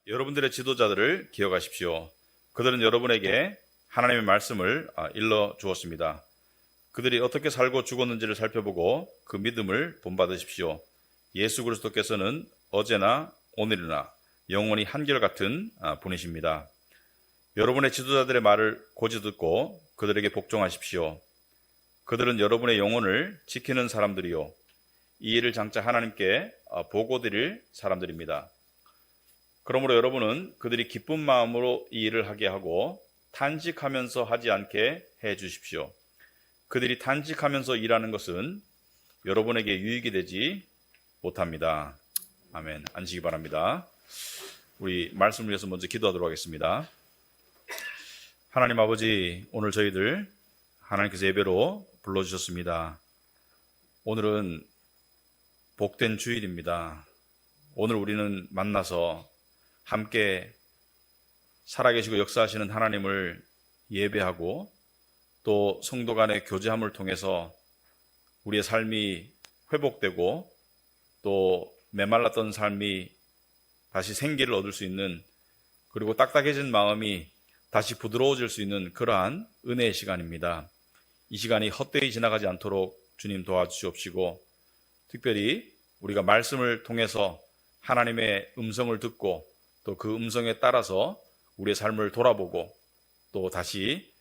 여러분들의 지도자들을 기억하십시오. 그들은 여러분에게 하나님의 말씀을 일러 주었습니다. 그들이 어떻게 살고 죽었는지를 살펴보고 그 믿음을 본받으십시오. 예수 그리스도께서는 어제나 오늘이나 영원히 한결같은 분이십니다. 여러분의 지도자들의 말을 고지 듣고 그들에게 복종하십시오. 그들은 여러분의 영혼을 지키는 사람들이요, 이 일을 장차 하나님께 보고드릴 사람들입니다. 그러므로 여러분은 그들이 기쁜 마음으로 이 일을 하게 하고 탄식하면서 하지 않게 해 주십시오. 그들이 탄식하면서 일하는 것은 여러분에게 유익이 되지 못합니다. 아멘. 앉으시기 바랍니다. 우리 말씀을 위해서 먼저 기도하도록 하겠습니다. 하나님 아버지, 오늘 저희들 하나님께서 예배로 불러주셨습니다. 오늘은 복된 주일입니다. 오늘 우리는 만나서 함께 살아계시고 역사하시는 하나님을 예배하고 또 성도 간의 교제함을 통해서 우리의 삶이 회복되고 또 메말랐던 삶이 다시 생기를 얻을 수 있는, 그리고 딱딱해진 마음이 다시 부드러워질 수 있는 그러한 은혜의 시간입니다. 이 시간이 헛되이 지나가지 않도록 주님 도와주시옵시고, 특별히 우리가 말씀을 통해서 하나님의 음성을 듣고 또 그 음성에 따라서 우리의 삶을 돌아보고 또 다시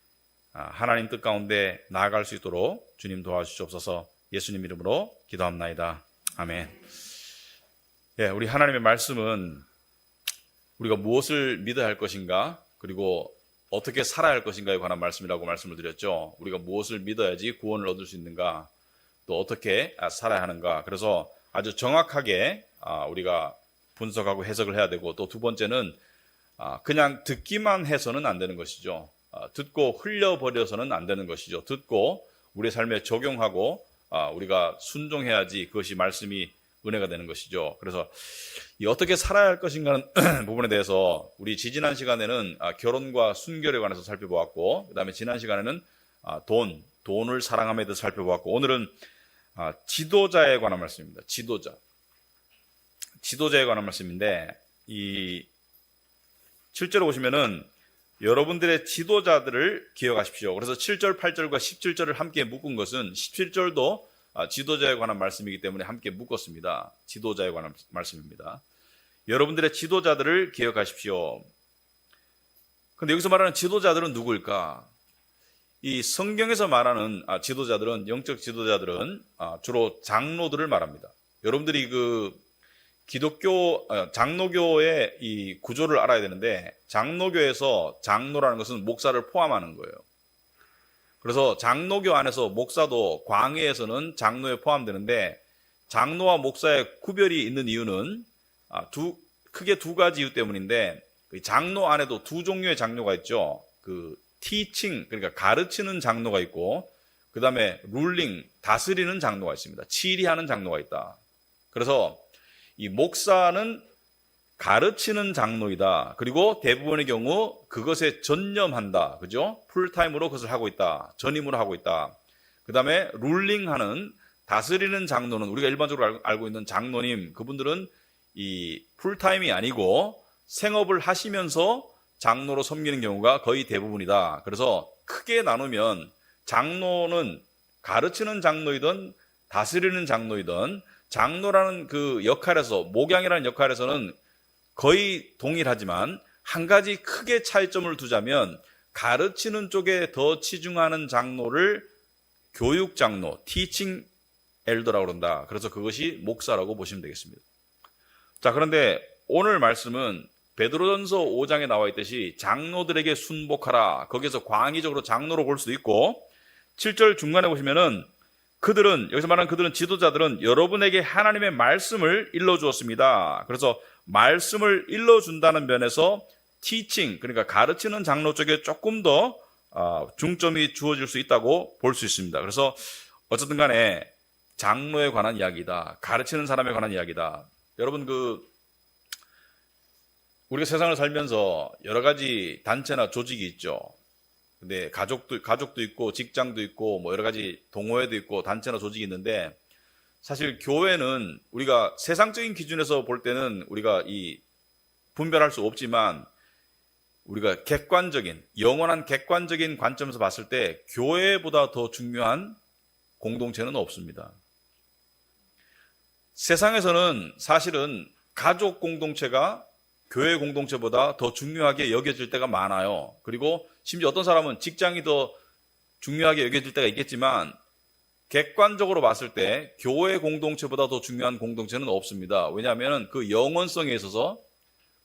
하나님 뜻 가운데 나아갈 수 있도록 주님 도와주시옵소서. 예수님 이름으로 기도합나이다. 아멘. 우리 하나님의 말씀은 우리가 무엇을 믿어야 할 것인가, 그리고 어떻게 살아야 할 것인가에 관한 말씀이라고 말씀을 드렸죠. 우리가 무엇을 믿어야지 구원을 얻을 수 있는가, 또 어떻게 살아야 하는가. 그래서 아주 정확하게 우리가 분석하고 해석을 해야 되고, 또 두 번째는 그냥 듣기만 해서는 안 되는 것이죠. 듣고 흘려버려서는 안 되는 것이죠. 듣고 우리의 삶에 적용하고 우리가 순종해야지 그것이 말씀이 은혜가 되는 것이죠. 그래서 이 어떻게 살아야 할 것인가는 부분에 대해서 우리 지지난 시간에는 결혼과 순결에 관해서 살펴보았고, 그 다음에 지난 시간에는 돈을 사랑함에 대해서 살펴보았고, 오늘은 지도자에 관한 말씀입니다. 지도자에 관한 말씀인데, 이 7절에 보시면은 여러분들의 지도자들을 기억하십시오. 그래서 7절, 8절과 17절을 함께 묶은 것은 17절도 지도자에 관한 말씀이기 때문에 함께 묶었습니다. 지도자에 관한 말씀입니다. 여러분들의 지도자들을 기억하십시오. 그런데 여기서 말하는 지도자들은 누구일까? 이 성경에서 말하는 지도자들은, 영적 지도자들은 주로 장로들을 말합니다. 여러분들이 장로교의 이 구조를 알아야 되는데, 장로교에서 장로라는 것은 목사를 포함하는 거예요. 그래서 장로교 안에서 목사도 광해에서는 장로에 포함되는데, 장로와 목사의 구별이 있는 이유는 크게 두 가지 이유 때문인데, 장로 안에도 두 종류의 장로가 있죠. 티칭, 그러니까 가르치는 장로가 있고, 그 다음에 룰링, 다스리는 장로가 있습니다. 치리하는 장로가 있다. 그래서 이 목사는 가르치는 장로이다. 그리고 대부분의 경우 그것에 전념한다. 그죠? 풀타임으로 그것을 하고 있다. 전임으로 하고 있다. 그 다음에 룰링하는, 다스리는 장로는 우리가 일반적으로 알고 있는 장로님, 그분들은 이 풀타임이 아니고 생업을 하시면서 장로로 섬기는 경우가 거의 대부분이다. 그래서 크게 나누면 장로는 가르치는 장로이든 다스리는 장로이든, 장로라는 그 역할에서, 목양이라는 역할에서는 거의 동일하지만 한 가지 크게 차이점을 두자면, 가르치는 쪽에 더 치중하는 장로를 교육 장로, 티칭 엘더라고 그런다. 그래서 그것이 목사라고 보시면 되겠습니다. 자, 그런데 오늘 말씀은 베드로전서 5장에 나와 있듯이 장로들에게 순복하라. 거기에서 광의적으로 장로로 볼 수도 있고, 7절 중간에 보시면은 여기서 말하는 그들은, 지도자들은 여러분에게 하나님의 말씀을 일러주었습니다. 그래서 말씀을 일러준다는 면에서 티칭, 그러니까 가르치는 장로 쪽에 조금 더 중점이 주어질 수 있다고 볼 수 있습니다. 그래서 어쨌든 간에 장로에 관한 이야기다. 가르치는 사람에 관한 이야기다. 여러분, 우리가 세상을 살면서 여러 가지 단체나 조직이 있죠. 근데 가족도 있고, 직장도 있고, 여러 가지 동호회도 있고, 단체나 조직이 있는데, 사실 교회는 우리가 세상적인 기준에서 볼 때는 우리가 이 분별할 수 없지만 우리가 객관적인, 영원한 객관적인 관점에서 봤을 때 교회보다 더 중요한 공동체는 없습니다. 세상에서는 사실은 가족 공동체가 교회 공동체보다 더 중요하게 여겨질 때가 많아요. 그리고 심지어 어떤 사람은 직장이 더 중요하게 여겨질 때가 있겠지만 객관적으로 봤을 때 교회 공동체보다 더 중요한 공동체는 없습니다. 왜냐하면 그 영원성에 있어서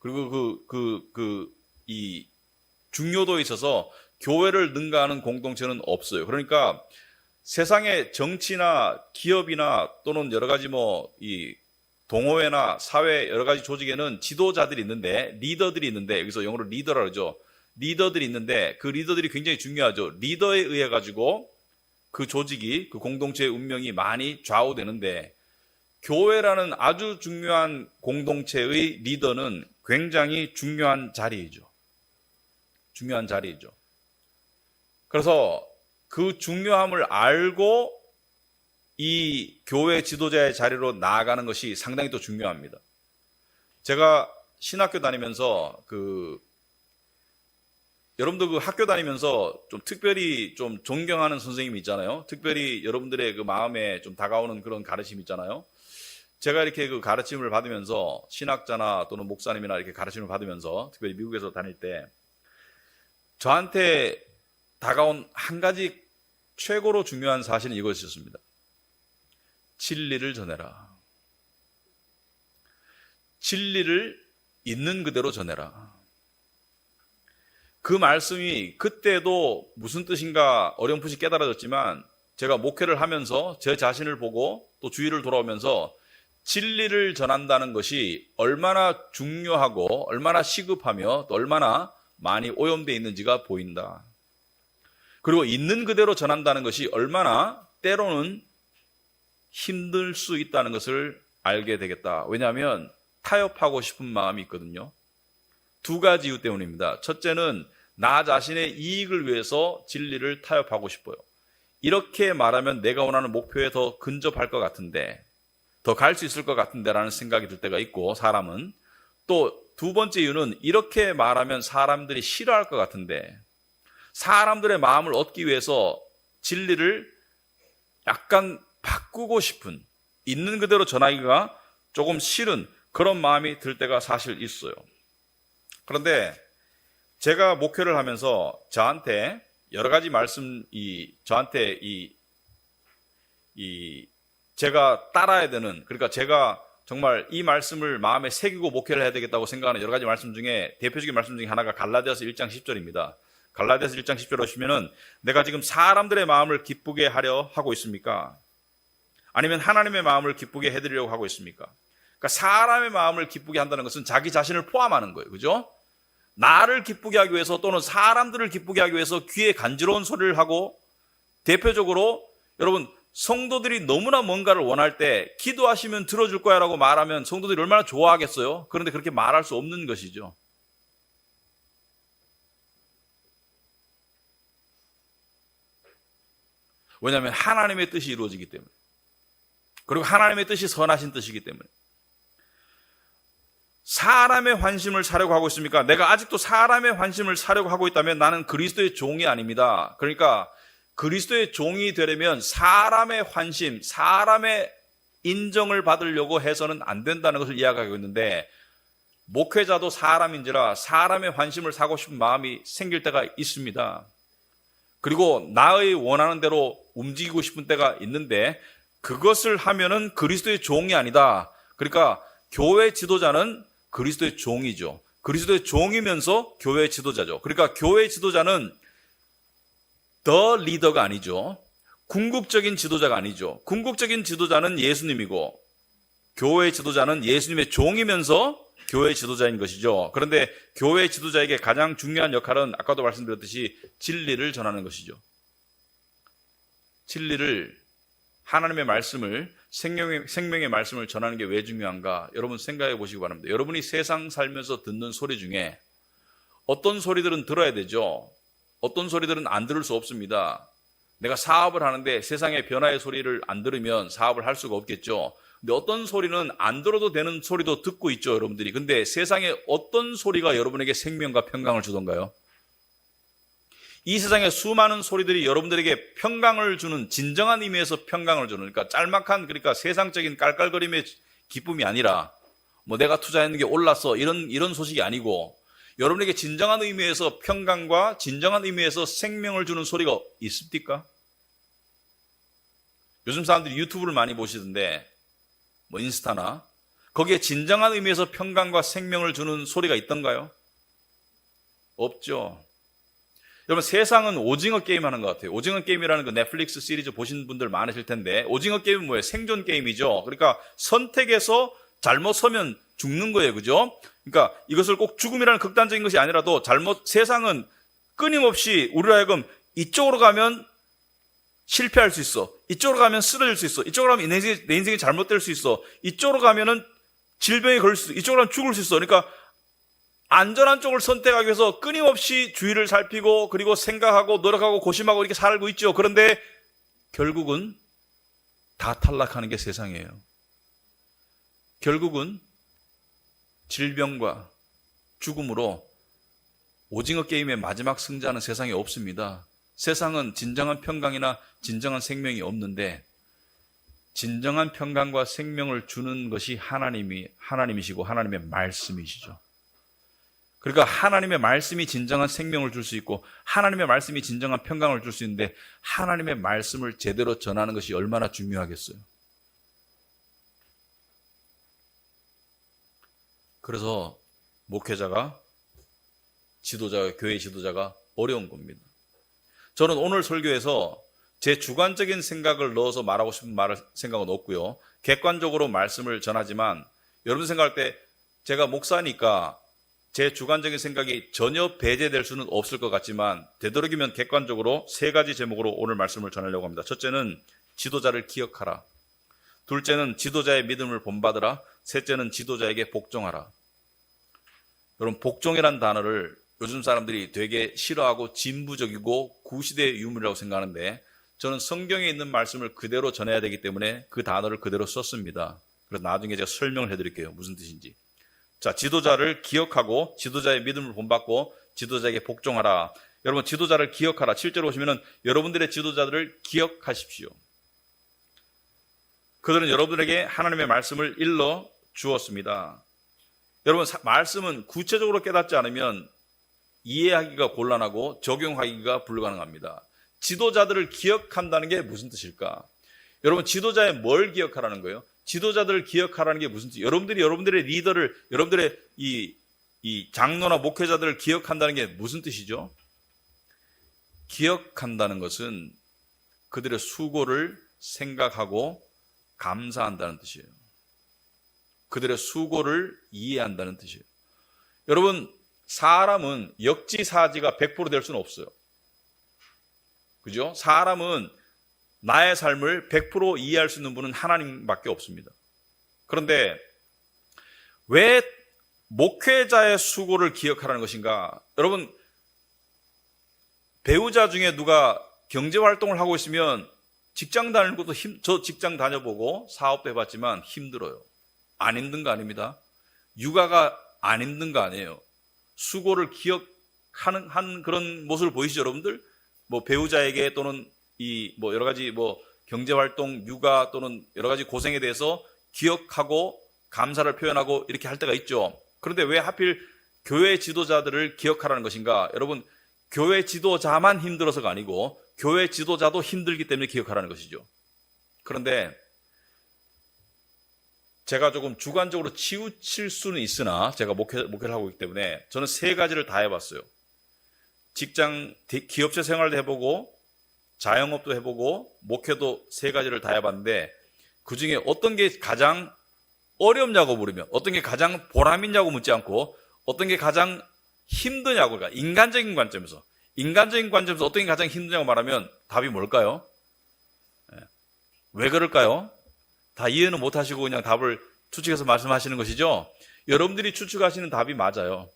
그리고 이 중요도에 있어서 교회를 능가하는 공동체는 없어요. 그러니까 세상의 정치나 기업이나 또는 여러 가지 이 동호회나 사회 여러 가지 조직에는 지도자들이 있는데, 리더들이 있는데, 여기서 영어로 리더라고 그러죠. 리더들이 있는데 그 리더들이 굉장히 중요하죠. 리더에 의해 가지고 그 조직이, 그 공동체의 운명이 많이 좌우되는데, 교회라는 아주 중요한 공동체의 리더는 굉장히 중요한 자리이죠. 중요한 자리이죠. 그래서 그 중요함을 알고 이 교회 지도자의 자리로 나아가는 것이 상당히 또 중요합니다. 제가 신학교 다니면서 여러분도 그 학교 다니면서 좀 특별히 좀 존경하는 선생님이 있잖아요. 특별히 여러분들의 그 마음에 좀 다가오는 그런 가르침이 있잖아요. 제가 이렇게 그 가르침을 받으면서 신학자나 또는 목사님이나 이렇게 가르침을 받으면서 특별히 미국에서 다닐 때 저한테 다가온 한 가지 최고로 중요한 사실은 이것이었습니다. 진리를 전해라. 진리를 있는 그대로 전해라. 그 말씀이 그때도 무슨 뜻인가 어렴풋이 깨달아졌지만 제가 목회를 하면서 제 자신을 보고 또 주위를 돌아오면서 진리를 전한다는 것이 얼마나 중요하고 얼마나 시급하며 또 얼마나 많이 오염되어 있는지가 보인다. 그리고 있는 그대로 전한다는 것이 얼마나 때로는 힘들 수 있다는 것을 알게 되겠다. 왜냐하면 타협하고 싶은 마음이 있거든요. 두 가지 이유 때문입니다. 첫째는 나 자신의 이익을 위해서 진리를 타협하고 싶어요. 이렇게 말하면 내가 원하는 목표에 더 근접할 것 같은데, 더 갈 수 있을 것 같은데 라는 생각이 들 때가 있고, 사람은 또 두 번째 이유는 이렇게 말하면 사람들이 싫어할 것 같은데, 사람들의 마음을 얻기 위해서 진리를 약간 바꾸고 싶은, 있는 그대로 전하기가 조금 싫은 그런 마음이 들 때가 사실 있어요. 그런데 제가 목회를 하면서 저한테 여러 가지 저한테 제가 따라야 되는, 그러니까 제가 정말 이 말씀을 마음에 새기고 목회를 해야 되겠다고 생각하는 여러 가지 말씀 중에 대표적인 말씀 중에 하나가 갈라디아서 1장 10절입니다. 갈라디아서 1장 10절을 보시면은 내가 지금 사람들의 마음을 기쁘게 하려 하고 있습니까? 아니면 하나님의 마음을 기쁘게 해드리려고 하고 있습니까? 그러니까 사람의 마음을 기쁘게 한다는 것은 자기 자신을 포함하는 거예요. 그죠? 나를 기쁘게 하기 위해서 또는 사람들을 기쁘게 하기 위해서 귀에 간지러운 소리를 하고, 대표적으로 여러분 성도들이 너무나 뭔가를 원할 때 기도하시면 들어줄 거야 라고 말하면 성도들이 얼마나 좋아하겠어요? 그런데 그렇게 말할 수 없는 것이죠. 왜냐하면 하나님의 뜻이 이루어지기 때문에, 그리고 하나님의 뜻이 선하신 뜻이기 때문에. 사람의 환심을 사려고 하고 있습니까? 내가 아직도 사람의 환심을 사려고 하고 있다면 나는 그리스도의 종이 아닙니다. 그러니까 그리스도의 종이 되려면 사람의 환심, 사람의 인정을 받으려고 해서는 안 된다는 것을 이야기하고 있는데, 목회자도 사람인지라 사람의 환심을 사고 싶은 마음이 생길 때가 있습니다. 그리고 나의 원하는 대로 움직이고 싶은 때가 있는데, 그것을 하면은 그리스도의 종이 아니다. 그러니까 교회 지도자는 그리스도의 종이죠. 그리스도의 종이면서 교회 지도자죠. 그러니까 교회 지도자는 더 리더가 아니죠. 궁극적인 지도자가 아니죠. 궁극적인 지도자는 예수님이고, 교회 지도자는 예수님의 종이면서 교회 지도자인 것이죠. 그런데 교회 지도자에게 가장 중요한 역할은 아까도 말씀드렸듯이 진리를 전하는 것이죠. 진리를, 하나님의 말씀을, 생명의 말씀을 전하는 게 왜 중요한가? 여러분 생각해 보시기 바랍니다. 여러분이 세상 살면서 듣는 소리 중에 어떤 소리들은 들어야 되죠. 어떤 소리들은 안 들을 수 없습니다. 내가 사업을 하는데 세상의 변화의 소리를 안 들으면 사업을 할 수가 없겠죠. 근데 어떤 소리는 안 들어도 되는 소리도 듣고 있죠, 여러분들이. 근데 세상에 어떤 소리가 여러분에게 생명과 평강을 주던가요? 이 세상에 수많은 소리들이 여러분들에게 평강을 주는, 진정한 의미에서 평강을 주는, 그러니까 짤막한, 그러니까 세상적인 깔깔거림의 기쁨이 아니라 뭐 내가 투자했는 게 올랐어 이런 소식이 아니고, 여러분에게 진정한 의미에서 평강과 진정한 의미에서 생명을 주는 소리가 있습니까? 요즘 사람들이 유튜브를 많이 보시던데, 뭐 인스타나, 거기에 진정한 의미에서 평강과 생명을 주는 소리가 있던가요? 없죠. 여러분, 세상은 오징어 게임 하는 것 같아요. 오징어 게임이라는 그 넷플릭스 시리즈 보신 분들 많으실 텐데, 오징어 게임은 뭐예요? 생존 게임이죠. 그러니까 선택해서 잘못 서면 죽는 거예요. 그죠? 그러니까 이것을 꼭 죽음이라는 극단적인 것이 아니라도 세상은 끊임없이 우리로 하여금 이쪽으로 가면 실패할 수 있어. 이쪽으로 가면 쓰러질 수 있어. 이쪽으로 가면 내 인생이 잘못될 수 있어. 이쪽으로 가면은 질병에 걸릴 수 있어. 이쪽으로 가면 죽을 수 있어. 그러니까 안전한 쪽을 선택하기 위해서 끊임없이 주위를 살피고, 그리고 생각하고 노력하고 고심하고 이렇게 살고 있죠. 그런데 결국은 다 탈락하는 게 세상이에요. 결국은 질병과 죽음으로 오징어 게임의 마지막 승자는 세상에 없습니다. 세상은 진정한 평강이나 진정한 생명이 없는데, 진정한 평강과 생명을 주는 것이 하나님이시고 하나님의 말씀이시죠. 그러니까 하나님의 말씀이 진정한 생명을 줄 수 있고, 하나님의 말씀이 진정한 평강을 줄 수 있는데, 하나님의 말씀을 제대로 전하는 것이 얼마나 중요하겠어요. 그래서 목회자가, 교회 지도자가 어려운 겁니다. 저는 오늘 설교에서 제 주관적인 생각을 넣어서 말하고 싶은 생각은 없고요. 객관적으로 말씀을 전하지만, 여러분 생각할 때 제가 목사니까 제 주관적인 생각이 전혀 배제될 수는 없을 것 같지만, 되도록이면 객관적으로 3가지 제목으로 오늘 말씀을 전하려고 합니다. 첫째는 지도자를 기억하라. 둘째는 지도자의 믿음을 본받으라. 셋째는 지도자에게 복종하라. 여러분, 복종이란 단어를 요즘 사람들이 되게 싫어하고 진부적이고 구시대의 유물이라고 생각하는데, 저는 성경에 있는 말씀을 그대로 전해야 되기 때문에 그 단어를 그대로 썼습니다. 그래서 나중에 제가 설명을 해드릴게요. 무슨 뜻인지. 자, 지도자를 기억하고 지도자의 믿음을 본받고 지도자에게 복종하라. 여러분, 지도자를 기억하라. 7절 보시면은 여러분들의 지도자들을 기억하십시오. 그들은 여러분들에게 하나님의 말씀을 일러 주었습니다. 여러분, 말씀은 구체적으로 깨닫지 않으면 이해하기가 곤란하고 적용하기가 불가능합니다. 지도자들을 기억한다는 게 무슨 뜻일까? 여러분, 지도자의 뭘 기억하라는 거예요? 지도자들을 기억하라는 게 무슨 뜻이에요? 여러분들의 리더를, 여러분들의 이 장로나 목회자들을 기억한다는 게 무슨 뜻이죠? 기억한다는 것은 그들의 수고를 생각하고 감사한다는 뜻이에요. 그들의 수고를 이해한다는 뜻이에요. 여러분, 사람은 역지사지가 100% 될 수는 없어요. 그죠? 사람은 나의 삶을 100% 이해할 수 있는 분은 하나님밖에 없습니다. 그런데 왜 목회자의 수고를 기억하라는 것인가? 여러분, 배우자 중에 누가 경제활동을 하고 있으면 직장 다니는 것도 저 직장 다녀보고 사업도 해봤지만 힘들어요. 안 힘든 거 아닙니다. 육아가 안 힘든 거 아니에요. 수고를 기억하는 그런 모습을 보이시죠, 여러분들? 뭐 배우자에게 또는 뭐 여러 가지 뭐 경제활동, 육아 또는 여러 가지 고생에 대해서 기억하고 감사를 표현하고 이렇게 할 때가 있죠. 그런데 왜 하필 교회 지도자들을 기억하라는 것인가? 여러분, 교회 지도자만 힘들어서가 아니고 교회 지도자도 힘들기 때문에 기억하라는 것이죠. 그런데 제가 조금 주관적으로 치우칠 수는 있으나, 제가 목회를 하고 있기 때문에 저는 3가지를 다 해봤어요. 기업체 생활도 해보고 자영업도 해보고 목회도 3가지를 다 해봤는데, 그 중에 어떤 게 가장 어렵냐고 물으면, 어떤 게 가장 보람있냐고 묻지 않고 어떤 게 가장 힘드냐고, 그러니까 인간적인 관점에서 어떤 게 가장 힘드냐고 말하면 답이 뭘까요? 왜 그럴까요? 다 이해는 못하시고 그냥 답을 추측해서 말씀하시는 것이죠. 여러분들이 추측하시는 답이 맞아요.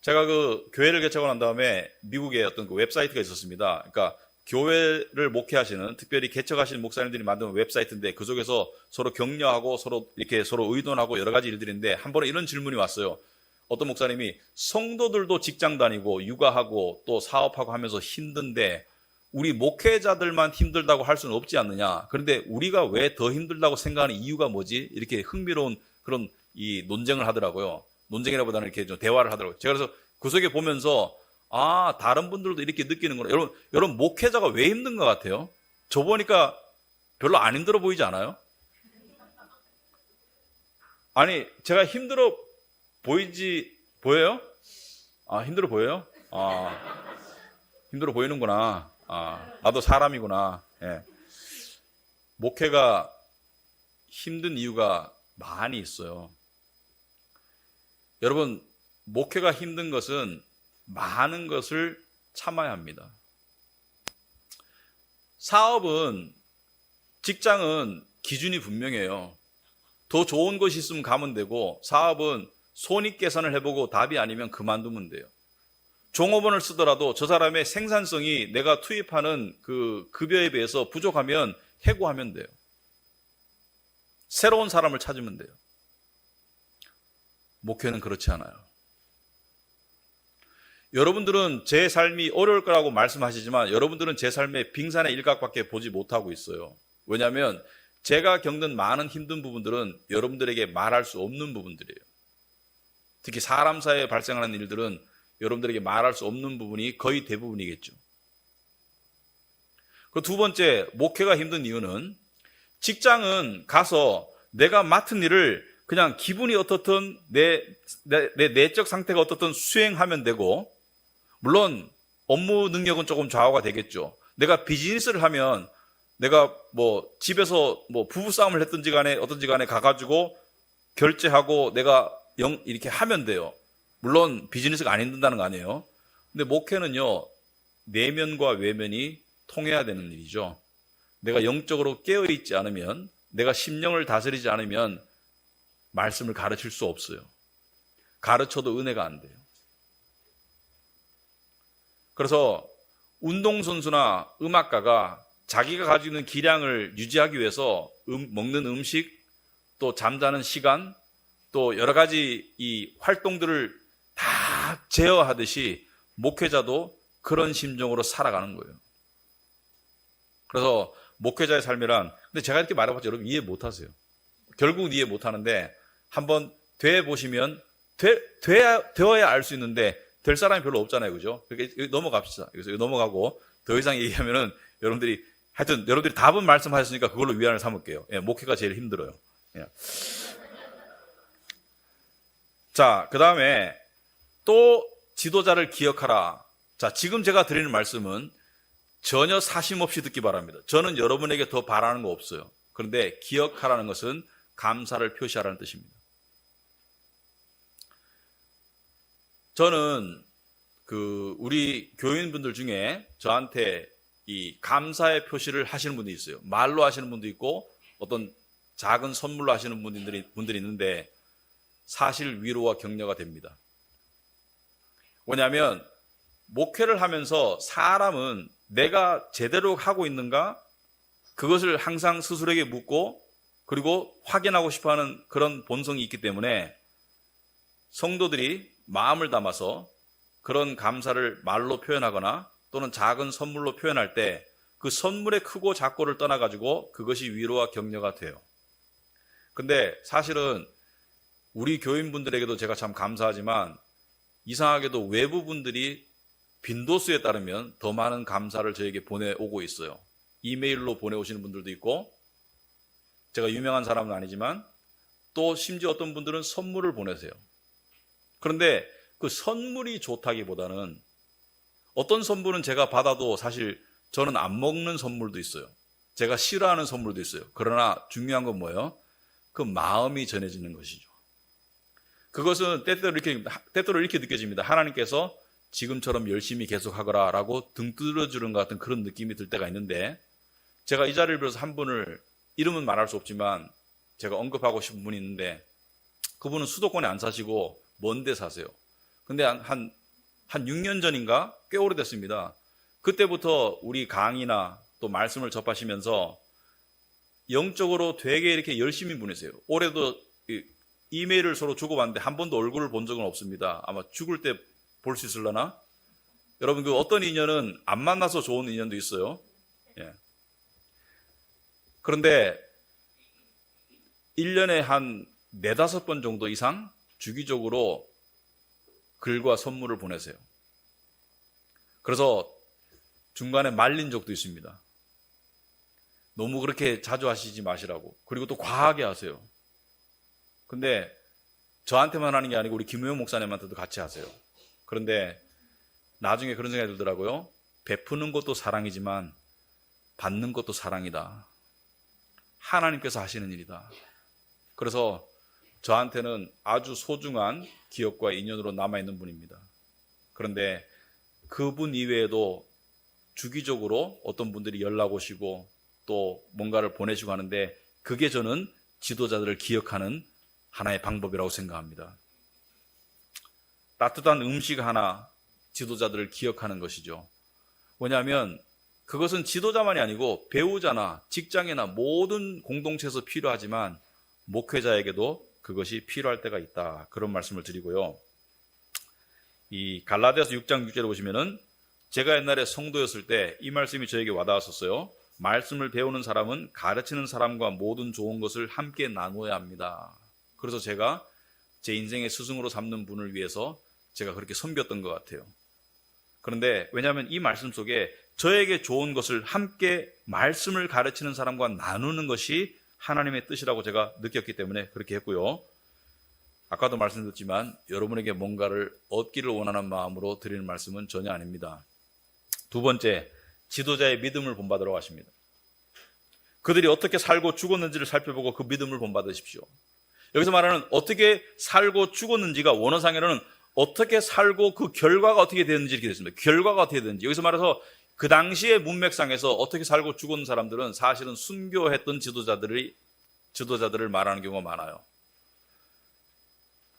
제가 그 교회를 개척하고 난 다음에 미국에 어떤 그 웹사이트가 있었습니다. 그러니까 교회를 목회하시는, 특별히 개척하시는 목사님들이 만든 웹사이트인데 그 속에서 서로 격려하고 서로 이렇게 서로 의논하고 여러 가지 일들인데 한 번에 이런 질문이 왔어요. 어떤 목사님이 성도들도 직장 다니고 육아하고 또 사업하고 하면서 힘든데 우리 목회자들만 힘들다고 할 수는 없지 않느냐. 그런데 우리가 왜 더 힘들다고 생각하는 이유가 뭐지? 이렇게 흥미로운 그런 이 논쟁을 하더라고요. 논쟁이라보다는 이렇게 좀 대화를 하더라고요. 제가 그래서 그 속에 보면서 다른 분들도 이렇게 느끼는구나. 여러분 목회자가 왜 힘든 것 같아요? 저 보니까 별로 안 힘들어 보이지 않아요? 아니, 제가 힘들어 보여요? 힘들어 보여요? 힘들어 보이는구나. 나도 사람이구나. 예. 목회가 힘든 이유가 많이 있어요. 여러분, 목회가 힘든 것은 많은 것을 참아야 합니다. 사업은, 직장은 기준이 분명해요. 더 좋은 것이 있으면 가면 되고, 사업은 손익계산을 해보고 답이 아니면 그만두면 돼요. 종업원을 쓰더라도 저 사람의 생산성이 내가 투입하는 그 급여에 비해서 부족하면 해고하면 돼요. 새로운 사람을 찾으면 돼요. 목회는 그렇지 않아요. 여러분들은 제 삶이 어려울 거라고 말씀하시지만 여러분들은 제 삶의 빙산의 일각밖에 보지 못하고 있어요. 왜냐하면 제가 겪는 많은 힘든 부분들은 여러분들에게 말할 수 없는 부분들이에요. 특히 사람 사이에 발생하는 일들은 여러분들에게 말할 수 없는 부분이 거의 대부분이겠죠. 그 두 번째, 목회가 힘든 이유는 직장은 가서 내가 맡은 일을 그냥 기분이 어떻든 내 내적 상태가 어떻든 수행하면 되고, 물론 업무 능력은 조금 좌우가 되겠죠. 내가 비즈니스를 하면 내가 집에서 부부싸움을 했든지 간에 어떤지 간에 가가지고 결제하고 내가 이렇게 하면 돼요. 물론 비즈니스가 안 힘든다는 거 아니에요. 근데 목회는요, 내면과 외면이 통해야 되는 일이죠. 내가 영적으로 깨어있지 않으면, 내가 심령을 다스리지 않으면 말씀을 가르칠 수 없어요. 가르쳐도 은혜가 안 돼요. 그래서 운동선수나 음악가가 자기가 가지고 있는 기량을 유지하기 위해서 먹는 음식, 또 잠자는 시간, 또 여러 가지 이 활동들을 다 제어하듯이 목회자도 그런 심정으로 살아가는 거예요. 그래서 목회자의 삶이란, 근데 제가 이렇게 말해봤자 여러분 이해 못하세요. 결국은 이해 못하는데 한번 돼보시면 되어야 알 수 있는데 될 사람이 별로 없잖아요. 그죠? 그러니까 넘어갑시다. 그래서 넘어가고 더 이상 얘기하면은 여러분들이 답은 말씀하셨으니까 그걸로 위안을 삼을게요. 예, 목회가 제일 힘들어요. 예. 자, 그 다음에 또 지도자를 기억하라. 자, 지금 제가 드리는 말씀은 전혀 사심 없이 듣기 바랍니다. 저는 여러분에게 더 바라는 거 없어요. 그런데 기억하라는 것은 감사를 표시하라는 뜻입니다. 저는 우리 교인분들 중에 저한테 이 감사의 표시를 하시는 분이 있어요. 말로 하시는 분도 있고 어떤 작은 선물로 하시는 분들이 있는데 사실 위로와 격려가 됩니다. 왜냐하면 목회를 하면서 사람은 내가 제대로 하고 있는가? 그것을 항상 스스로에게 묻고 그리고 확인하고 싶어하는 그런 본성이 있기 때문에 성도들이 마음을 담아서 그런 감사를 말로 표현하거나 또는 작은 선물로 표현할 때 그 선물의 크고 작고를 떠나가지고 그것이 위로와 격려가 돼요. 근데 사실은 우리 교인분들에게도 제가 참 감사하지만 이상하게도 외부 분들이 빈도수에 따르면 더 많은 감사를 저에게 보내오고 있어요. 이메일로 보내오시는 분들도 있고, 제가 유명한 사람은 아니지만 또 심지어 어떤 분들은 선물을 보내세요. 그런데 그 선물이 좋다기보다는 어떤 선물은 제가 받아도 사실 저는 안 먹는 선물도 있어요. 제가 싫어하는 선물도 있어요. 그러나 중요한 건 뭐예요? 그 마음이 전해지는 것이죠. 그것은 때때로 이렇게 느껴집니다. 하나님께서 지금처럼 열심히 계속하거라 라고 등 뚫어주는 것 같은 그런 느낌이 들 때가 있는데, 제가 이 자리를 빌어서 한 분을 이름은 말할 수 없지만 제가 언급하고 싶은 분이 있는데, 그분은 수도권에 안 사시고 먼 데 사세요. 근데 한 6년 전인가 꽤 오래됐습니다. 그때부터 우리 강의나 또 말씀을 접하시면서 영적으로 되게 이렇게 열심히 보내세요. 올해도 이메일을 서로 주고받는데 한 번도 얼굴을 본 적은 없습니다. 아마 죽을 때 볼 수 있으려나? 여러분, 그 어떤 인연은 안 만나서 좋은 인연도 있어요. 예. 그런데 1년에 한 4-5번 정도 이상 주기적으로 글과 선물을 보내세요. 그래서 중간에 말린 적도 있습니다. 너무 그렇게 자주 하시지 마시라고. 그리고 또 과하게 하세요. 근데 저한테만 하는 게 아니고 우리 김우영 목사님한테도 같이 하세요. 그런데 나중에 그런 생각이 들더라고요. 베푸는 것도 사랑이지만 받는 것도 사랑이다. 하나님께서 하시는 일이다. 그래서 저한테는 아주 소중한 기억과 인연으로 남아있는 분입니다. 그런데 그분 이외에도 주기적으로 어떤 분들이 연락 오시고 또 뭔가를 보내시고 하는데 그게 저는 지도자들을 기억하는 하나의 방법이라고 생각합니다. 따뜻한 음식 하나 지도자들을 기억하는 것이죠. 뭐냐면 그것은 지도자만이 아니고 배우자나 직장이나 모든 공동체에서 필요하지만 목회자에게도 그것이 필요할 때가 있다. 그런 말씀을 드리고요. 이 갈라디아서 6장 6절에 보시면은 제가 옛날에 성도였을 때 이 말씀이 저에게 와닿았었어요. 말씀을 배우는 사람은 가르치는 사람과 모든 좋은 것을 함께 나누어야 합니다. 그래서 제가 제 인생의 스승으로 삼는 분을 위해서 제가 그렇게 섬겼던 것 같아요. 그런데 왜냐하면 이 말씀 속에 저에게 좋은 것을 함께 말씀을 가르치는 사람과 나누는 것이 하나님의 뜻이라고 제가 느꼈기 때문에 그렇게 했고요. 아까도 말씀드렸지만 여러분에게 뭔가를 얻기를 원하는 마음으로 드리는 말씀은 전혀 아닙니다. 두 번째, 지도자의 믿음을 본받으러 가십니다. 그들이 어떻게 살고 죽었는지를 살펴보고 그 믿음을 본받으십시오. 여기서 말하는 어떻게 살고 죽었는지가 원어상에는 어떻게 살고 그 결과가 어떻게 되는지 이렇게 됐습니다. 결과가 어떻게 되는지. 여기서 말해서 그 당시의 문맥상에서 어떻게 살고 죽은 사람들은 사실은 순교했던 지도자들을 말하는 경우가 많아요.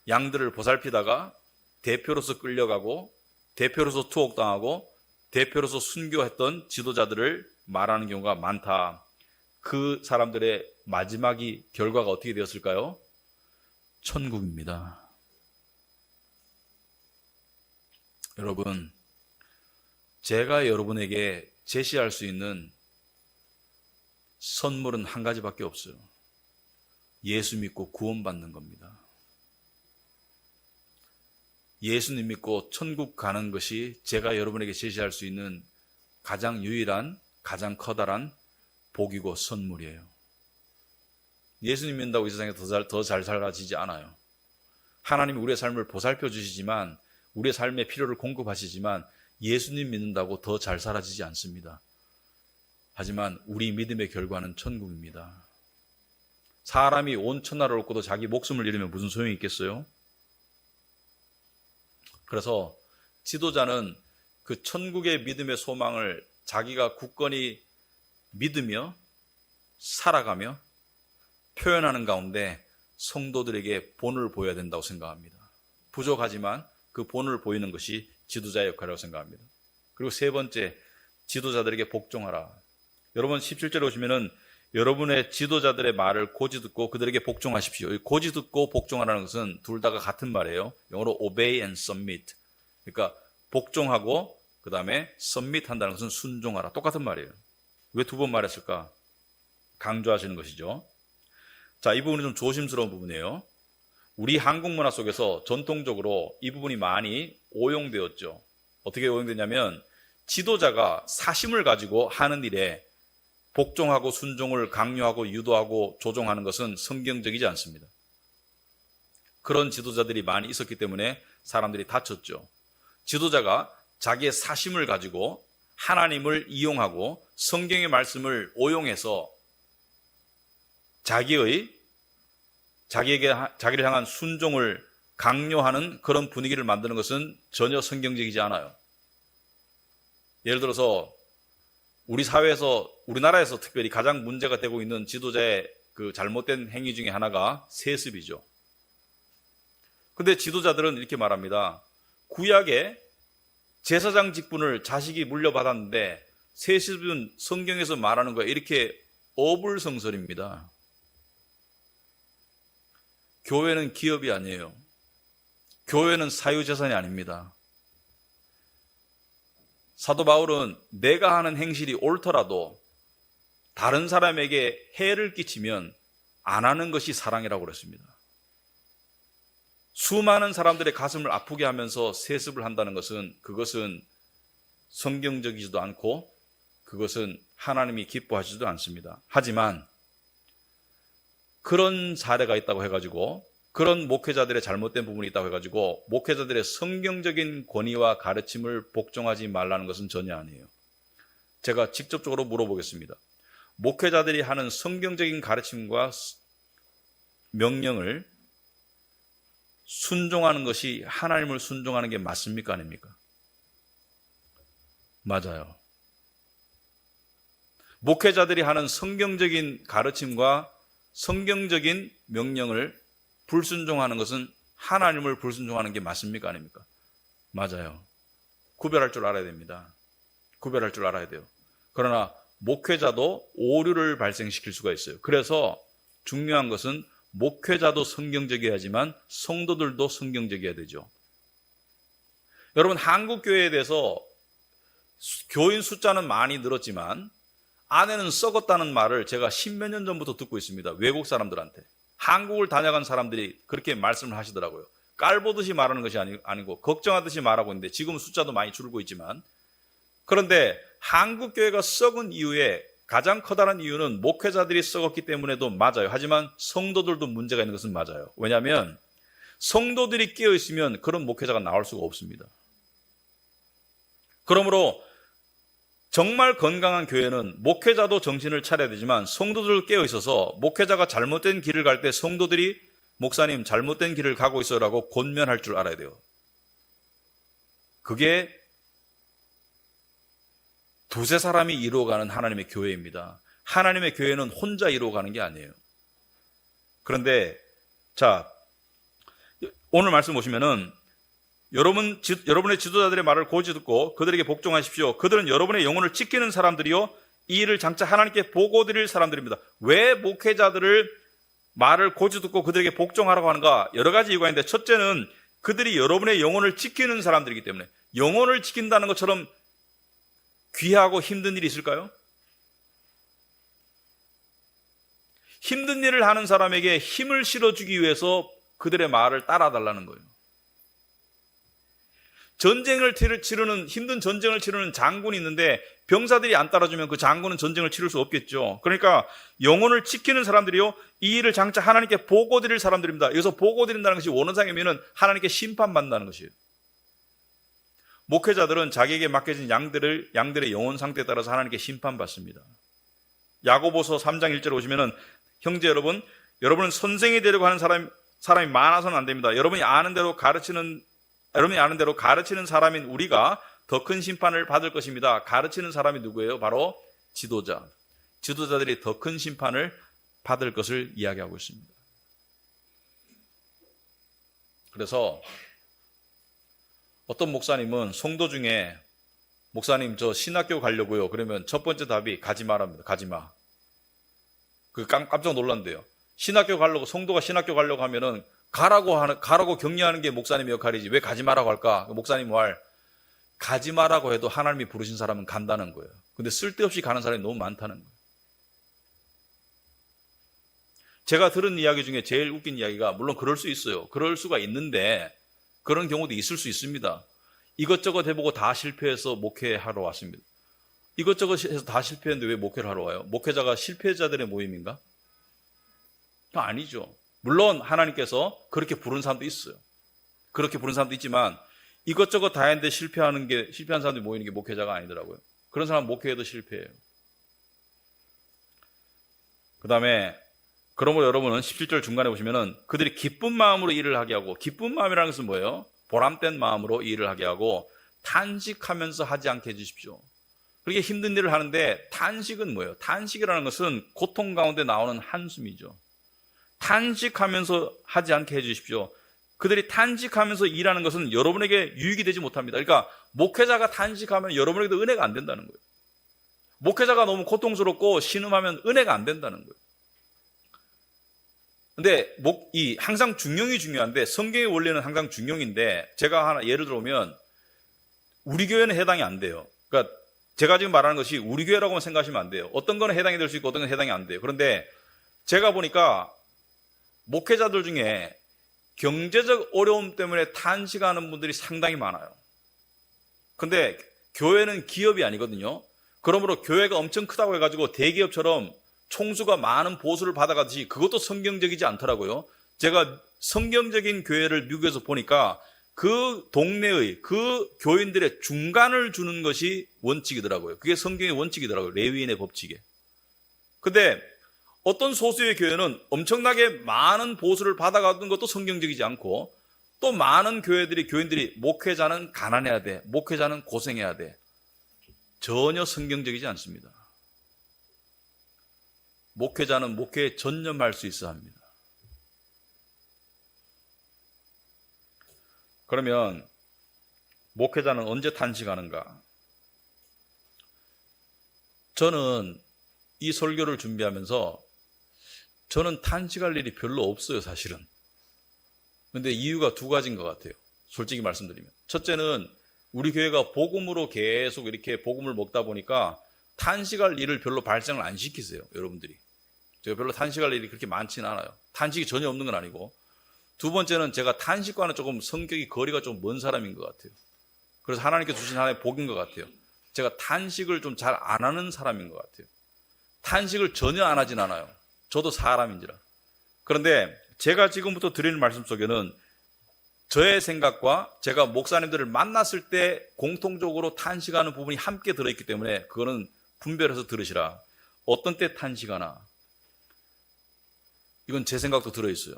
양들을 보살피다가 대표로서 끌려가고 대표로서 투옥당하고 대표로서 순교했던 지도자들을 말하는 경우가 많다. 그 사람들의 마지막이 결과가 어떻게 되었을까요? 천국입니다. 여러분, 제가 여러분에게 제시할 수 있는 선물은 한 가지밖에 없어요. 예수 믿고 구원받는 겁니다. 예수님 믿고 천국 가는 것이 제가 여러분에게 제시할 수 있는 가장 유일한, 가장 커다란 복이고 선물이에요. 예수님 믿는다고 이 세상에 더 잘 살아지지 않아요. 하나님이 우리의 삶을 보살펴 주시지만 우리의 삶의 필요를 공급하시지만 예수님 믿는다고 더 잘 살아지지 않습니다. 하지만 우리 믿음의 결과는 천국입니다. 사람이 온 천하를 얻고도 자기 목숨을 잃으면 무슨 소용이 있겠어요? 그래서 지도자는 그 천국의 믿음의 소망을 자기가 굳건히 믿으며 살아가며 표현하는 가운데 성도들에게 본을 보여야 된다고 생각합니다. 부족하지만 그 본을 보이는 것이 지도자의 역할이라고 생각합니다. 그리고 세 번째, 지도자들에게 복종하라. 여러분 17절에 오시면은 여러분의 지도자들의 말을 고지 듣고 그들에게 복종하십시오. 고지 듣고 복종하라는 것은 둘 다가 같은 말이에요. 영어로 obey and submit. 그러니까 복종하고 그 다음에 submit 한다는 것은 순종하라. 똑같은 말이에요. 왜 두 번 말했을까? 강조하시는 것이죠. 자, 이 부분은 좀 조심스러운 부분이에요. 우리 한국 문화 속에서 전통적으로 이 부분이 많이 오용되었죠. 어떻게 오용되냐면 지도자가 사심을 가지고 하는 일에 복종하고 순종을 강요하고 유도하고 조종하는 것은 성경적이지 않습니다. 그런 지도자들이 많이 있었기 때문에 사람들이 다쳤죠. 지도자가 자기의 사심을 가지고 하나님을 이용하고 성경의 말씀을 오용해서 자기를 향한 순종을 강요하는 그런 분위기를 만드는 것은 전혀 성경적이지 않아요. 예를 들어서 우리 사회에서, 우리나라에서 특별히 가장 문제가 되고 있는 지도자의 그 잘못된 행위 중에 하나가 제사장 직분을 자식이 물려받았는데 세습은 성경에서 말하는 거야. 이렇게 어불성설입니다. 교회는 기업이 아니에요. 교회는 사유재산이 아닙니다. 사도 바울은 내가 하는 행실이 옳더라도 다른 사람에게 해를 끼치면 안 하는 것이 사랑이라고 그랬습니다. 수많은 사람들의 가슴을 아프게 하면서 세습을 한다는 것은 그것은 성경적이지도 않고 그것은 하나님이 기뻐하시지도 않습니다. 하지만 그런 사례가 있다고 해가지고 그런 목회자들의 잘못된 부분이 있다고 해가지고 목회자들의 성경적인 권위와 가르침을 복종하지 말라는 것은 전혀 아니에요. 제가 직접적으로 물어보겠습니다. 목회자들이 하는 성경적인 가르침과 명령을 순종하는 것이 하나님을 순종하는 게 맞습니까? 아닙니까? 맞아요. 목회자들이 하는 성경적인 가르침과 성경적인 명령을 불순종하는 것은 하나님을 불순종하는 게 맞습니까? 아닙니까? 맞아요. 구별할 줄 알아야 됩니다. 구별할 줄 알아야 돼요. 그러나 목회자도 오류를 발생시킬 수가 있어요. 그래서 중요한 것은 목회자도 성경적이어야지만 성도들도 성경적이어야 되죠. 여러분, 한국 교회에 대해서 교인 숫자는 많이 늘었지만 안에는 썩었다는 말을 제가 10몇 년 전부터 듣고 있습니다. 외국 사람들한테. 한국을 다녀간 사람들이 그렇게 말씀을 하시더라고요. 깔보듯이 말하는 것이 아니고 걱정하듯이 말하고 있는데 지금 숫자도 많이 줄고 있지만, 그런데 한국 교회가 썩은 이유에 가장 커다란 이유는 목회자들이 썩었기 때문에도 맞아요. 하지만 성도들도 문제가 있는 것은 맞아요. 왜냐하면 성도들이 깨어있으면 그런 목회자가 나올 수가 없습니다. 그러므로 정말 건강한 교회는 목회자도 정신을 차려야 되지만 성도들 깨어있어서 목회자가 잘못된 길을 갈 때 성도들이 목사님 잘못된 길을 가고 있어라고 권면할 줄 알아야 돼요. 그게 두세 사람이 이루어가는 하나님의 교회입니다. 하나님의 교회는 혼자 이루어가는 게 아니에요. 그런데 자, 오늘 말씀 보시면은 여러분의 지도자들의 말을 고지 듣고 그들에게 복종하십시오. 그들은 여러분의 영혼을 지키는 사람들이요 이 일을 장차 하나님께 보고 드릴 사람들입니다. 왜 목회자들을 말을 고지 듣고 그들에게 복종하라고 하는가? 여러 가지 이유가 있는데, 첫째는 그들이 여러분의 영혼을 지키는 사람들이기 때문에. 영혼을 지킨다는 것처럼 귀하고 힘든 일이 있을까요? 힘든 일을 하는 사람에게 힘을 실어주기 위해서 그들의 말을 따라달라는 거예요. 힘든 전쟁을 치르는 장군이 있는데 병사들이 안 따라주면 그 장군은 전쟁을 치를 수 없겠죠. 그러니까 영혼을 지키는 사람들이요 이 일을 장차 하나님께 보고 드릴 사람들입니다. 여기서 보고 드린다는 것이 원어상이면 하나님께 심판받는다는 것이에요. 목회자들은 자기에게 맡겨진 양들의 영혼 상태에 따라서 하나님께 심판받습니다. 야고보서 3장 1절에 보시면은 형제 여러분, 여러분은 선생이 되려고 하는 사람이 많아서는 안 됩니다. 여러분이 아는 대로 가르치는 사람인 우리가 더 큰 심판을 받을 것입니다. 가르치는 사람이 누구예요? 바로 지도자. 지도자들이 더 큰 심판을 받을 것을 이야기하고 있습니다. 그래서 어떤 목사님은 성도 중에 목사님 저 신학교 가려고요. 그러면 첫 번째 답이 가지 말랍니다. 가지 마. 그 깜짝 놀란대요. 신학교 가려고, 성도가 신학교 가려고 하면은 가라고 격려하는 게 목사님의 역할이지 왜 가지 마라고 할까? 목사님 말 가지 마라고 해도 하나님이 부르신 사람은 간다는 거예요. 근데 쓸데없이 가는 사람이 너무 많다는 거예요. 제가 들은 이야기 중에 제일 웃긴 이야기가, 물론 그럴 수 있어요. 그럴 수가 있는데 그런 경우도 있을 수 있습니다. 이것저것 해보고 다 실패해서 목회하러 왔습니다. 이것저것 해서 다 실패했는데 왜 목회를 하러 와요? 목회자가 실패자들의 모임인가? 아니죠. 물론 하나님께서 그렇게 부른 사람도 있어요. 그렇게 부른 사람도 있지만 이것저것 다 했는데 실패한 사람들이 모이는 게 목회자가 아니더라고요. 그런 사람은 목회에도 실패해요. 그 다음에 그러므로 여러분은 17절 중간에 보시면은 그들이 기쁜 마음으로 일을 하게 하고, 기쁜 마음이라는 것은 뭐예요? 보람된 마음으로 일을 하게 하고 탄식하면서 하지 않게 해주십시오. 그렇게 힘든 일을 하는데 탄식은 뭐예요? 탄식이라는 것은 고통 가운데 나오는 한숨이죠. 탄식하면서 하지 않게 해주십시오. 그들이 탄식하면서 일하는 것은 여러분에게 유익이 되지 못합니다. 그러니까 목회자가 탄식하면 여러분에게도 은혜가 안 된다는 거예요. 목회자가 너무 고통스럽고 신음하면 은혜가 안 된다는 거예요. 근데 항상 중용이 중요한데, 성경의 원리는 항상 중용인데, 제가 하나 예를 들어보면 우리 교회는 해당이 안 돼요. 그러니까 제가 지금 말하는 것이 우리 교회라고만 생각하시면 안 돼요. 어떤 거는 해당이 될 수 있고 어떤 건 해당이 안 돼요. 그런데 제가 보니까 목회자들 중에 경제적 어려움 때문에 탄식하는 분들이 상당히 많아요. 근데 교회는 기업이 아니거든요. 그러므로 교회가 엄청 크다고 해가지고 대기업처럼 총수가 많은 보수를 받아가듯이 그것도 성경적이지 않더라고요. 제가 성경적인 교회를 미국에서 보니까 그 동네의 그 교인들의 중간을 주는 것이 원칙이더라고요. 그게 성경의 원칙이더라고요. 레위인의 법칙에. 근데 어떤 소수의 교회는 엄청나게 많은 보수를 받아가는 것도 성경적이지 않고, 또 많은 교인들이 목회자는 가난해야 돼, 목회자는 고생해야 돼, 전혀 성경적이지 않습니다. 목회자는 목회에 전념할 수 있어야 합니다. 그러면 목회자는 언제 탄식하는가? 저는 이 설교를 준비하면서 저는 탄식할 일이 별로 없어요, 사실은. 근데 이유가 두 가지인 것 같아요. 솔직히 말씀드리면. 첫째는 우리 교회가 복음으로 계속 이렇게 복음을 먹다 보니까 탄식할 일을 별로 발생을 안 시키세요, 여러분들이. 제가 별로 탄식할 일이 그렇게 많지는 않아요. 탄식이 전혀 없는 건 아니고. 두 번째는 제가 탄식과는 조금 성격이 거리가 좀 먼 사람인 것 같아요. 그래서 하나님께 주신 하나의 복인 것 같아요. 제가 탄식을 좀 잘 안 하는 사람인 것 같아요. 탄식을 전혀 안 하진 않아요. 저도 사람인지라. 그런데 제가 지금부터 드리는 말씀 속에는 저의 생각과 제가 목사님들을 만났을 때 공통적으로 탄식하는 부분이 함께 들어있기 때문에 그거는 분별해서 들으시라. 어떤 때 탄식하나? 이건 제 생각도 들어있어요.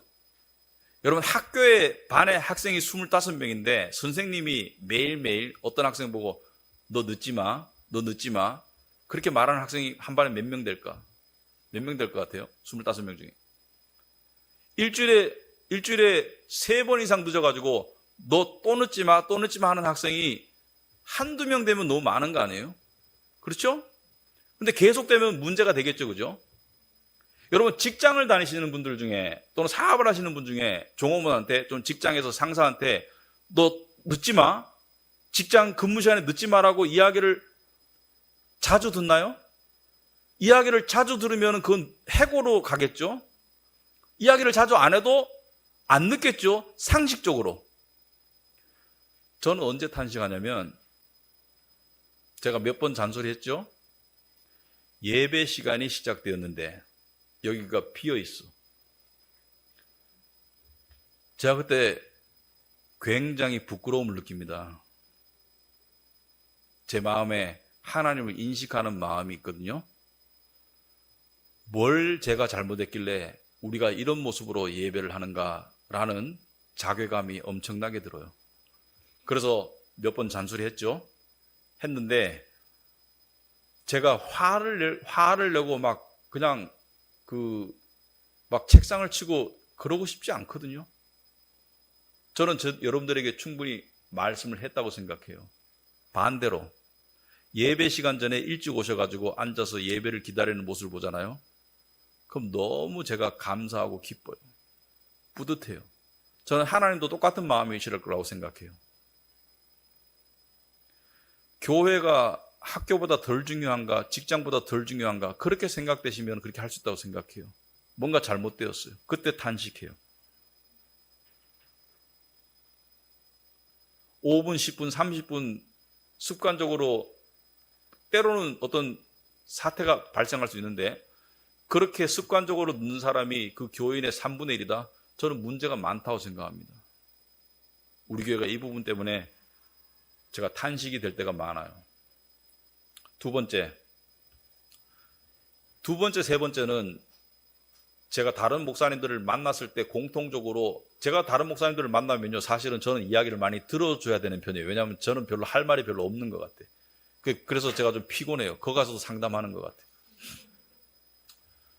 여러분, 학교에 반에 학생이 25명인데 선생님이 매일매일 어떤 학생 보고 너 늦지 마, 너 늦지 마, 그렇게 말하는 학생이 한 반에 몇 명 될까? 몇 명 될 것 같아요? 25명 중에. 일주일에 3번 이상 늦어가지고 너 또 늦지 마, 또 늦지 마 하는 학생이 한두 명 되면 너무 많은 거 아니에요? 그렇죠? 근데 계속되면 문제가 되겠죠, 그죠? 여러분, 직장을 다니시는 분들 중에 또는 사업을 하시는 분 중에 종업원한테, 좀 직장에서 상사한테 너 늦지 마, 직장 근무 시간에 늦지 마라고 이야기를 자주 듣나요? 이야기를 자주 들으면 그건 해고로 가겠죠? 이야기를 자주 안 해도 안 늦겠죠? 상식적으로. 저는 언제 탄식하냐면, 제가 몇 번 잔소리했죠? 예배 시간이 시작되었는데 여기가 비어 있어. 제가 그때 굉장히 부끄러움을 느낍니다. 제 마음에 하나님을 인식하는 마음이 있거든요. 뭘 제가 잘못했길래 우리가 이런 모습으로 예배를 하는가라는 자괴감이 엄청나게 들어요. 그래서 몇 번 잔소리했죠. 했는데 제가 화를 내고 막 그냥 막 책상을 치고 그러고 싶지 않거든요. 저는 여러분들에게 충분히 말씀을 했다고 생각해요. 반대로 예배 시간 전에 일찍 오셔가지고 앉아서 예배를 기다리는 모습을 보잖아요. 그럼 너무 제가 감사하고 기뻐요. 뿌듯해요. 저는 하나님도 똑같은 마음이실 거라고 생각해요. 교회가 학교보다 덜 중요한가, 직장보다 덜 중요한가, 그렇게 생각되시면 그렇게 할 수 있다고 생각해요. 뭔가 잘못되었어요. 그때 탄식해요. 5분, 10분, 30분 습관적으로, 때로는 어떤 사태가 발생할 수 있는데 그렇게 습관적으로 늦는 사람이 그 교인의 3분의 1이다? 저는 문제가 많다고 생각합니다. 우리 교회가 이 부분 때문에 제가 탄식이 될 때가 많아요. 두 번째, 세 번째는 제가 다른 목사님들을 만났을 때 공통적으로, 제가 다른 목사님들을 만나면요, 사실은 저는 이야기를 많이 들어줘야 되는 편이에요. 왜냐하면 저는 별로 할 말이 별로 없는 것 같아요. 그래서 제가 좀 피곤해요. 거기 가서도 상담하는 것 같아요.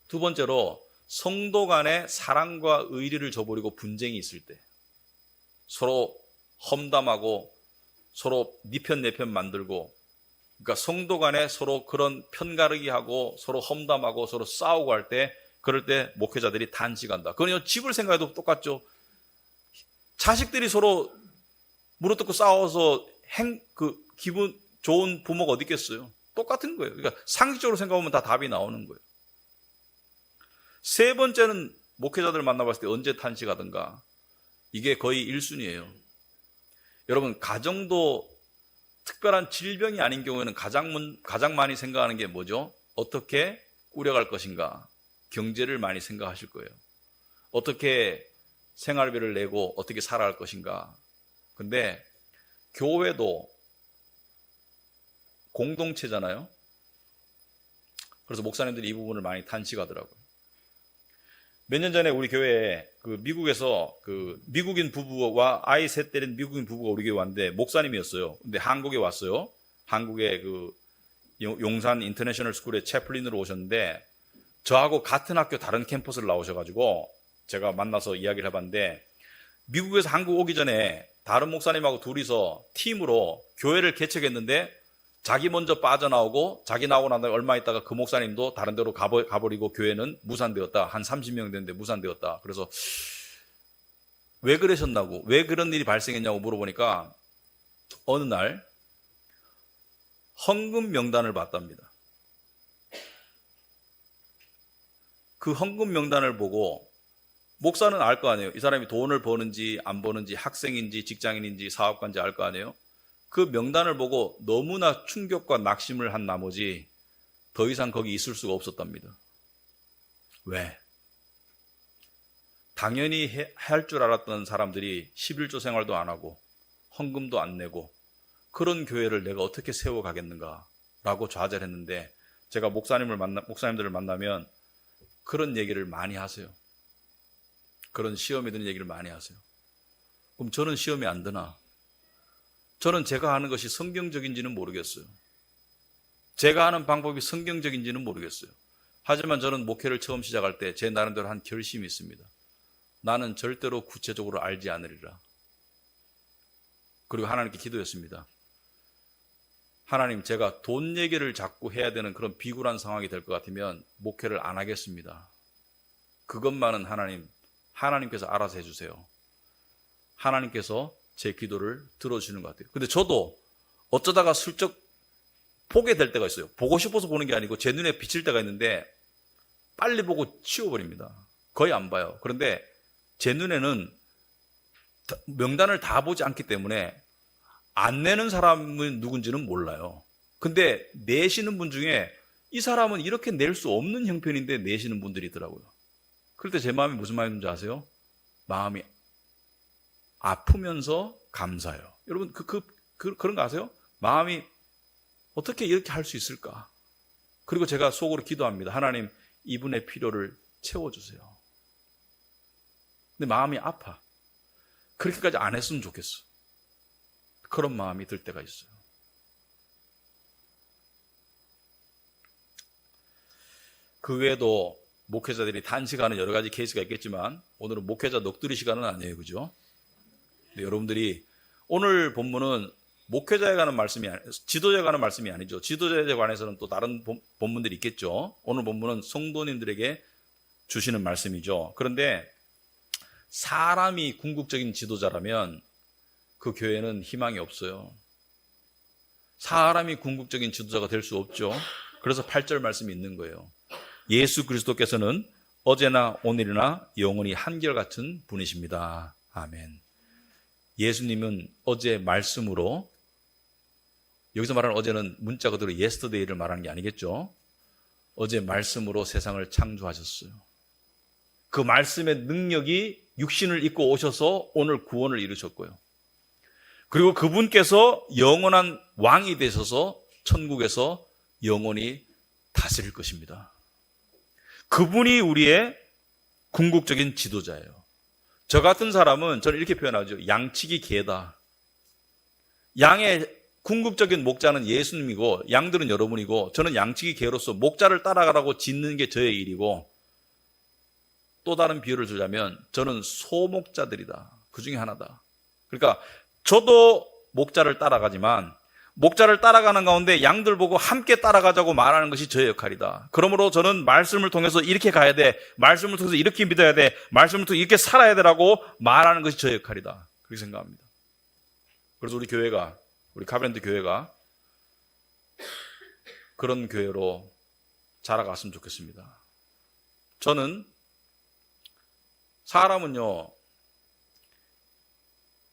두 번째로, 성도 간에 사랑과 의리를 저버리고 분쟁이 있을 때, 서로 험담하고 서로 네 편 내 편 만들고, 그러니까 성도 간에 서로 그런 편가르기 하고 서로 험담하고 서로 싸우고 할 때, 그럴 때 목회자들이 단식한다. 그건 집을 생각해도 똑같죠. 자식들이 서로 물어뜯고 싸워서 기분 좋은 부모가 어디 있겠어요? 똑같은 거예요. 그러니까 상식적으로 생각하면 다 답이 나오는 거예요. 세 번째는 목회자들 만나봤을 때 언제 탄식하든가, 이게 거의 1순위예요. 여러분, 가정도 특별한 질병이 아닌 경우에는 가장 많이 생각하는 게 뭐죠? 어떻게 꾸려갈 것인가? 경제를 많이 생각하실 거예요. 어떻게 생활비를 내고 어떻게 살아갈 것인가? 근데 교회도 공동체잖아요. 그래서 목사님들이 이 부분을 많이 탄식하더라고요. 몇 년 전에 우리 교회에 미국에서 미국인 부부와 아이 셋 데린 미국인 부부가 우리 교회 왔는데 목사님이었어요. 근데 한국에 왔어요. 한국의 용산 인터내셔널 스쿨의 채플린으로 오셨는데, 저하고 같은 학교 다른 캠퍼스를 나오셔가지고 제가 만나서 이야기를 해봤는데, 미국에서 한국 오기 전에 다른 목사님하고 둘이서 팀으로 교회를 개척했는데, 자기 먼저 빠져나오고 자기 나오고 난 다음에 얼마 있다가 그 목사님도 다른 데로 가버리고 교회는 무산되었다. 한 30명 됐는데 무산되었다. 그래서 왜 그러셨나고, 왜 그런 일이 발생했냐고 물어보니까 어느 날 헌금 명단을 봤답니다. 그 헌금 명단을 보고 목사는 알 거 아니에요. 이 사람이 돈을 버는지 안 버는지, 학생인지 직장인인지 사업가인지 알 거 아니에요. 그 명단을 보고 너무나 충격과 낙심을 한 나머지 더 이상 거기 있을 수가 없었답니다. 왜? 당연히 할 줄 알았던 사람들이 11조 생활도 안 하고 헌금도 안 내고 그런 교회를 내가 어떻게 세워가겠는가라고 좌절했는데, 제가 목사님들을 만나면 그런 얘기를 많이 하세요. 그런 시험이 드는 얘기를 많이 하세요. 그럼 저는 시험이 안 드나? 저는 제가 하는 것이 성경적인지는 모르겠어요. 제가 하는 방법이 성경적인지는 모르겠어요. 하지만 저는 목회를 처음 시작할 때 제 나름대로 한 결심이 있습니다. 나는 절대로 구체적으로 알지 않으리라. 그리고 하나님께 기도했습니다. 하나님, 제가 돈 얘기를 자꾸 해야 되는 그런 비굴한 상황이 될 것 같으면 목회를 안 하겠습니다. 그것만은 하나님께서 알아서 해주세요. 하나님께서 제 기도를 들어주시는 것 같아요. 근데 저도 어쩌다가 슬쩍 보게 될 때가 있어요. 보고 싶어서 보는 게 아니고 제 눈에 비칠 때가 있는데 빨리 보고 치워버립니다. 거의 안 봐요. 그런데 제 눈에는 명단을 다 보지 않기 때문에 안 내는 사람은 누군지는 몰라요. 근데 내시는 분 중에 이 사람은 이렇게 낼 수 없는 형편인데 내시는 분들이 있더라고요. 그럴 때 제 마음이 무슨 마음이 드는지 아세요? 마음이 아프면서 감사해요. 여러분 그런 거 아세요? 마음이 어떻게 이렇게 할 수 있을까? 그리고 제가 속으로 기도합니다. 하나님, 이분의 필요를 채워주세요. 근데 마음이 아파. 그렇게까지 안 했으면 좋겠어. 그런 마음이 들 때가 있어요. 그 외에도 목회자들이 단식하는 여러 가지 케이스가 있겠지만 오늘은 목회자 넋두리 시간은 아니에요. 그죠? 근데 여러분들이 오늘 본문은 목회자에 관한 말씀이 지도자에 관한 말씀이 아니죠. 지도자에 관해서는 또 다른 본문들이 있겠죠. 오늘 본문은 성도님들에게 주시는 말씀이죠. 그런데 사람이 궁극적인 지도자라면 그 교회는 희망이 없어요. 사람이 궁극적인 지도자가 될 수 없죠. 그래서 8절 말씀이 있는 거예요. 예수 그리스도께서는 어제나 오늘이나 영원히 한결같은 분이십니다. 아멘. 예수님은 어제 말씀으로, 여기서 말하는 어제는 문자 그대로 yesterday를 말하는 게 아니겠죠. 어제 말씀으로 세상을 창조하셨어요. 그 말씀의 능력이 육신을 입고 오셔서 오늘 구원을 이루셨고요. 그리고 그분께서 영원한 왕이 되셔서 천국에서 영원히 다스릴 것입니다. 그분이 우리의 궁극적인 지도자예요. 저 같은 사람은 저는 이렇게 표현하죠. 양치기 개다. 양의 궁극적인 목자는 예수님이고 양들은 여러분이고, 저는 양치기 개로서 목자를 따라가라고 짓는 게 저의 일이고, 또 다른 비유를 주자면 저는 소목자들이다. 그 중에 하나다. 그러니까 저도 목자를 따라가지만 목자를 따라가는 가운데 양들 보고 함께 따라가자고 말하는 것이 저의 역할이다. 그러므로 저는 말씀을 통해서 이렇게 가야 돼. 말씀을 통해서 이렇게 믿어야 돼. 말씀을 통해서 이렇게 살아야 되라고 말하는 것이 저의 역할이다. 그렇게 생각합니다. 그래서 우리 카비넌트 교회가 그런 교회로 자라갔으면 좋겠습니다. 저는 사람은요,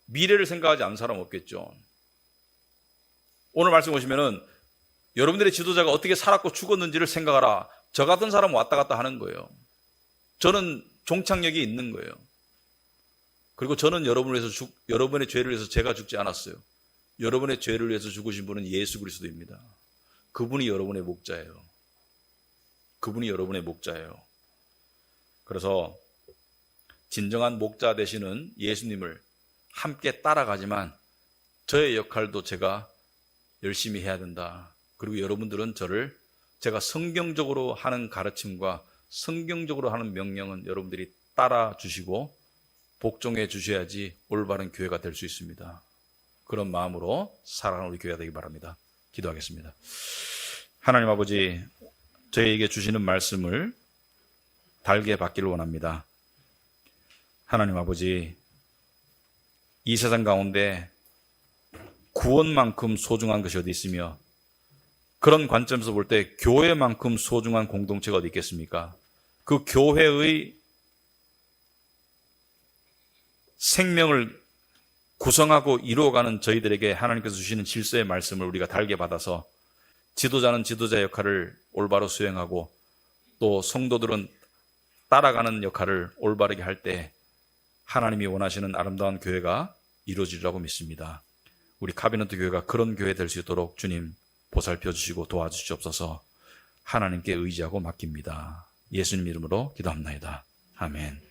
미래를 생각하지 않는 사람 없겠죠. 오늘 말씀 보시면은 여러분들의 지도자가 어떻게 살았고 죽었는지를 생각하라. 저 같은 사람은 왔다 갔다 하는 거예요. 저는 종착역이 있는 거예요. 그리고 저는 여러분의 죄를 위해서 제가 죽지 않았어요. 여러분의 죄를 위해서 죽으신 분은 예수 그리스도입니다. 그분이 여러분의 목자예요. 그분이 여러분의 목자예요. 그래서 진정한 목자 되시는 예수님을 함께 따라가지만 저의 역할도 제가 열심히 해야 된다. 그리고 여러분들은 제가 성경적으로 하는 가르침과 성경적으로 하는 명령은 여러분들이 따라 주시고 복종해 주셔야지 올바른 교회가 될 수 있습니다. 그런 마음으로 살아가는 우리 교회가 되기 바랍니다. 기도하겠습니다. 하나님 아버지, 저희에게 주시는 말씀을 달게 받기를 원합니다. 하나님 아버지, 이 세상 가운데 구원만큼 소중한 것이 어디 있으며 그런 관점에서 볼 때 교회만큼 소중한 공동체가 어디 있겠습니까? 그 교회의 생명을 구성하고 이루어가는 저희들에게 하나님께서 주시는 질서의 말씀을 우리가 달게 받아서 지도자는 지도자 역할을 올바로 수행하고 또 성도들은 따라가는 역할을 올바르게 할 때 하나님이 원하시는 아름다운 교회가 이루어지리라고 믿습니다. 우리 카비넌트 교회가 그런 교회 될 수 있도록 주님 보살펴 주시고 도와주시옵소서. 하나님께 의지하고 맡깁니다. 예수님 이름으로 기도합나이다. 아멘.